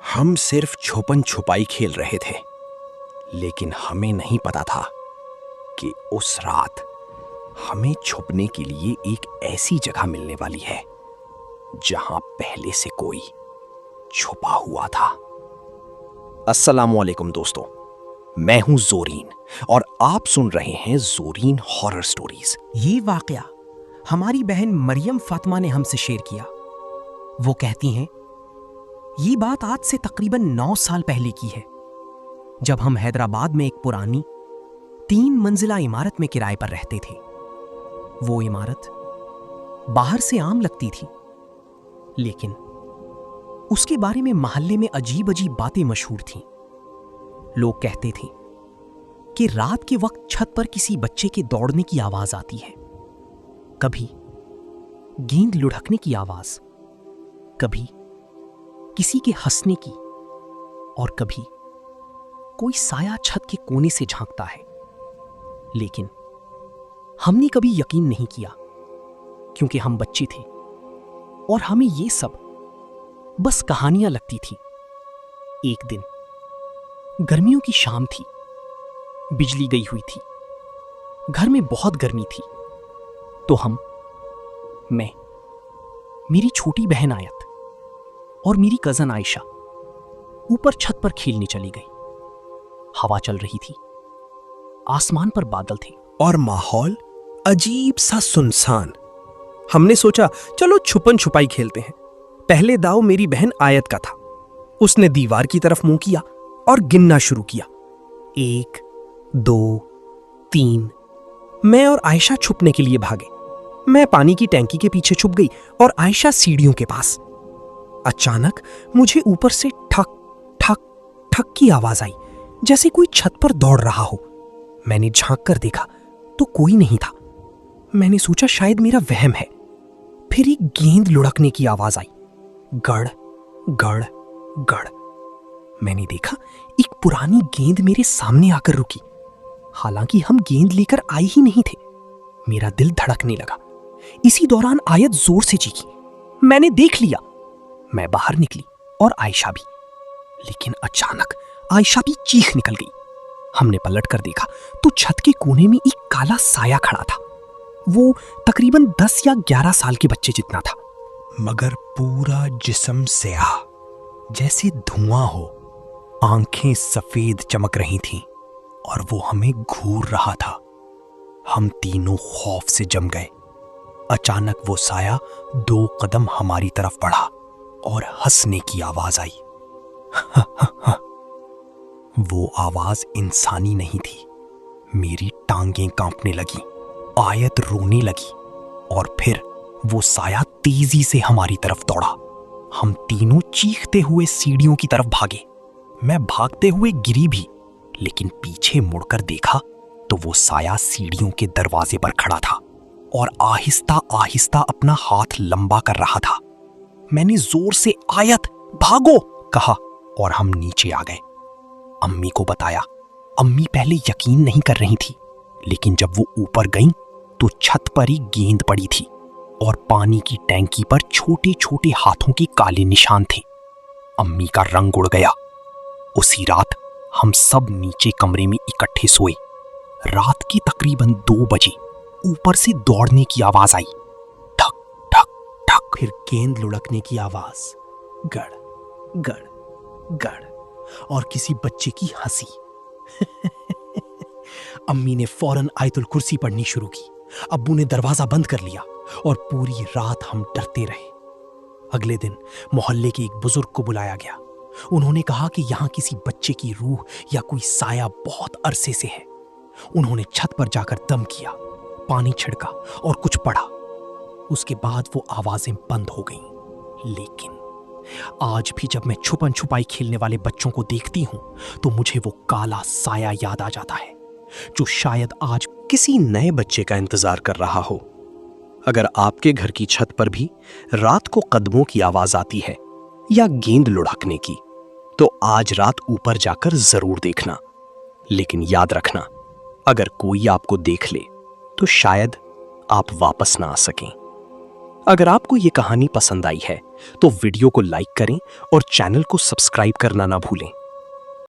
हम सिर्फ छुपन छुपाई खेल रहे थे, लेकिन हमें नहीं पता था कि उस रात हमें छुपने के लिए एक ऐसी जगह मिलने वाली है जहां पहले से कोई छुपा हुआ था। अस्सलामुअलैकुम दोस्तों, मैं हूं जोरीन और आप सुन रहे हैं जोरीन हॉरर स्टोरीज। ये वाकया हमारी बहन मरियम फातिमा ने हमसे शेयर किया। वो कहती हैं, ये बात आज से तकरीबन 9 साल पहले की है, जब हम हैदराबाद में एक पुरानी 3 मंजिला इमारत में किराए पर रहते थे। वो इमारत बाहर से आम लगती थी, लेकिन उसके बारे में मोहल्ले में अजीब अजीब बातें मशहूर थीं। लोग कहते थे कि रात के वक्त छत पर किसी बच्चे के दौड़ने की आवाज आती है, कभी गेंद लुढ़कने की आवाज, कभी किसी के हंसने की, और कभी कोई साया छत के कोने से झांकता है। लेकिन हमने कभी यकीन नहीं किया, क्योंकि हम बच्चे थे और हमें ये सब बस कहानियां लगती थी। एक दिन गर्मियों की शाम थी, बिजली गई हुई थी, घर में बहुत गर्मी थी, तो मैं, मेरी छोटी बहन आयत और मेरी कजन आयशा ऊपर छत पर खेलने चली गई। हवा चल रही थी, आसमान पर बादल थे और माहौल अजीब सा सुनसान। हमने सोचा चलो छुपन छुपाई खेलते हैं। पहले दाव मेरी बहन आयत का था। उसने दीवार की तरफ मुंह किया और गिनना शुरू किया, 1 2 3। मैं और आयशा छुपने के लिए भागे। मैं पानी की टैंकी के पीछे छुप गई और आयशा सीढ़ियों के पास। अचानक मुझे ऊपर से ठक ठक ठक की आवाज आई, जैसे कोई छत पर दौड़ रहा हो। मैंने झांक कर देखा तो कोई नहीं था। मैंने सोचा शायद मेरा वहम है। फिर एक गेंद लुढ़कने की आवाज आई, गड़ गड़ गड़। मैंने देखा एक पुरानी गेंद मेरे सामने आकर रुकी। हालांकि हम गेंद लेकर आए ही नहीं थे। मेरा दिल धड़कने लगा। इसी दौरान आयत जोर से चीखी, मैंने देख लिया। मैं बाहर निकली और आयशा भी, लेकिन अचानक आयशा भी चीख निकल गई। हमने पलट कर देखा तो छत के कोने में एक काला साया खड़ा था। वो तकरीबन 10 या 11 साल के बच्चे जितना था, मगर पूरा जिस्म स्याह, जैसे धुआं हो। आंखें सफेद चमक रही थीं और वो हमें घूर रहा था। हम तीनों खौफ से जम गए। अचानक वो साया 2 कदम हमारी तरफ बढ़ा और हंसने की आवाज आई। वो आवाज इंसानी नहीं थी। मेरी टांगें कांपने लगी, आयत रोने लगी और फिर वो साया तेजी से हमारी तरफ दौड़ा। हम तीनों चीखते हुए सीढ़ियों की तरफ भागे। मैं भागते हुए गिरी भी, लेकिन पीछे मुड़कर देखा तो वो साया सीढ़ियों के दरवाजे पर खड़ा था और आहिस्ता आहिस्ता अपना हाथ लंबा कर रहा था। मैंने जोर से आयत भागो कहा और हम नीचे आ गए। अम्मी को बताया। अम्मी पहले यकीन नहीं कर रही थी, लेकिन जब वो ऊपर गईं तो छत पर ही गेंद पड़ी थी और पानी की टैंकी पर छोटे छोटे हाथों के काले निशान थे। अम्मी का रंग उड़ गया। उसी रात हम सब नीचे कमरे में इकट्ठे सोए। रात के तकरीबन 2 बजे ऊपर से दौड़ने की आवाज आई, ठक ठक ठक। फिर गेंद लुढ़कने की आवाज, गड़ गड़ गड़, और किसी बच्चे की हंसी। अम्मी ने फौरन आयतुल कुर्सी पढ़नी शुरू की। अब्बू ने दरवाजा बंद कर लिया और पूरी रात हम डरते रहे। अगले दिन मोहल्ले के एक बुजुर्ग को बुलाया गया। उन्होंने कहा कि यहां किसी बच्चे की रूह या कोई साया बहुत अरसे से है। उन्होंने छत पर जाकर दम किया, पानी छिड़का और कुछ पढ़ा। उसके बाद वो आवाजें बंद हो गईं। लेकिन आज भी जब मैं छुपन छुपाई खेलने वाले बच्चों को देखती हूं तो मुझे वो काला साया याद आ जाता है, जो शायद आज किसी नए बच्चे का इंतजार कर रहा हो। अगर आपके घर की छत पर भी रात को कदमों की आवाज आती है या गेंद लुढ़कने की, तो आज रात ऊपर जाकर जरूर देखना। लेकिन याद रखना, अगर कोई आपको देख ले तो शायद आप वापस ना आ सकें। अगर आपको ये कहानी पसंद आई है तो वीडियो को लाइक करें और चैनल को सब्सक्राइब करना ना भूलें।